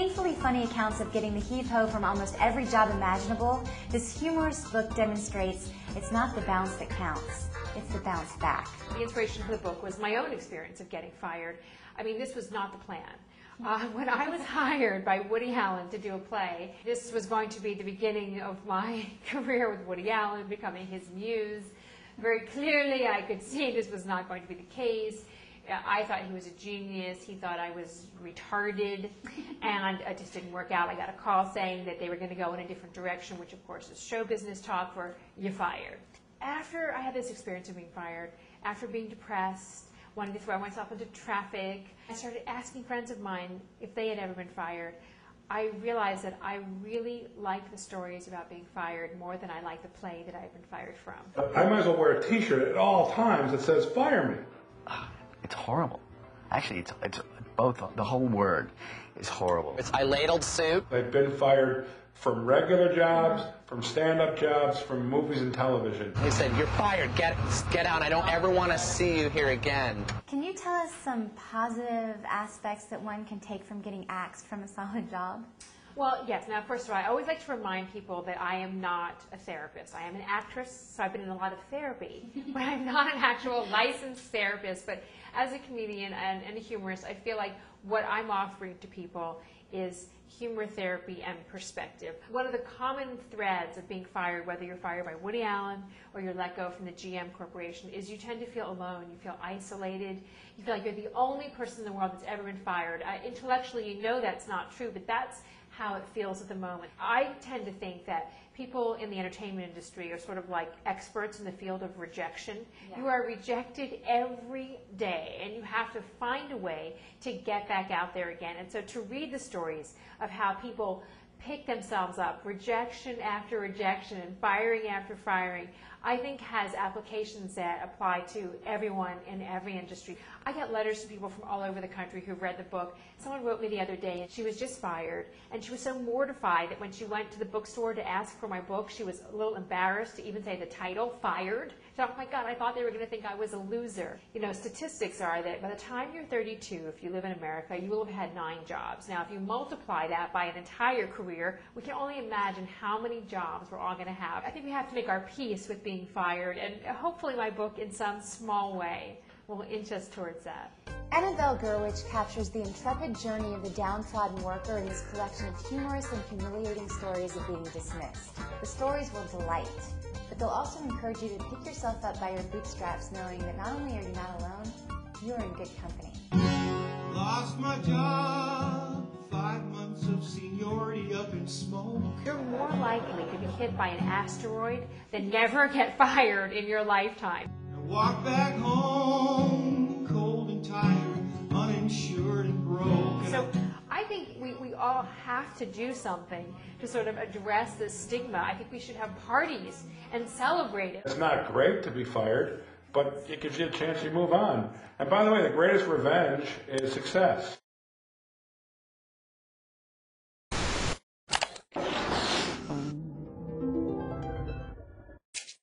painfully funny accounts of getting the heave-ho from almost every job imaginable, this humorous book demonstrates it's not the bounce that counts, it's the bounce back. The inspiration for the book was my own experience of getting fired. I mean, this was not the plan. When I was hired by Woody Allen to do a play, this was going to be the beginning of my career with Woody Allen, becoming his muse. Very clearly, I could see this was not going to be the case. I thought he was a genius. He thought I was retarded, and it just didn't work out. I got a call saying that they were going to go in a different direction, which of course is show business talk for you're fired. After I had this experience of being fired, after being depressed, wanting to throw myself into traffic, I started asking friends of mine if they had ever been fired. I realized that I really like the stories about being fired more than I like the play that I've been fired from. I might as well wear a t-shirt at all times that says fire me. It's horrible. Actually, it's both. The whole word is horrible. I ladled soup. I've been fired from regular jobs, from stand-up jobs, from movies and television. He said, "You're fired. Get out. I don't ever want to see you here again." Can you tell us some positive aspects that one can take from getting axed from a solid job? Well, yes. Now, first of all, I always like to remind people that I am not a therapist. I am an actress, so I've been in a lot of therapy, but I'm not an actual licensed therapist. But as a comedian and a humorist, I feel like what I'm offering to people is humor therapy and perspective. One of the common threads of being fired, whether you're fired by Woody Allen or you're let go from the GM Corporation, is you tend to feel alone. You feel isolated. You feel like you're the only person in the world that's ever been fired. Intellectually, you know that's not true, but that's how it feels at the moment. I tend to think that people in the entertainment industry are sort of like experts in the field of rejection. Yeah. You are rejected every day, and you have to find a way to get back out there again. And so to read the stories of how people pick themselves up, rejection after rejection and firing after firing, I think has applications that apply to everyone in every industry. I get letters from people from all over the country who've read the book. Someone wrote me the other day, and she was just fired, and she was so mortified that when she went to the bookstore to ask for my book, she was a little embarrassed to even say the title, Fired. She thought, oh my God, I thought they were going to think I was a loser. You know, statistics are that by the time you're 32, if you live in America, you will have had 9 jobs. Now, if you multiply that by an entire career, we can only imagine how many jobs we're all going to have. I think we have to make our peace with being fired, and hopefully my book, in some small way, will inch us towards that. Annabelle Gurwitch captures the intrepid journey of the downtrodden worker in this collection of humorous and humiliating stories of being dismissed. The stories will delight, but they'll also encourage you to pick yourself up by your bootstraps, knowing that not only are you not alone, you're in good company. Lost my job, 5 months of seniority up in smoke. You're more likely to be hit by an asteroid than never get fired in your lifetime. Walk back home, cold and tired, uninsured and broke. So I think we all have to do something to sort of address this stigma. I think we should have parties and celebrate it. It's not great to be fired, but it gives you a chance to move on. And by the way, the greatest revenge is success.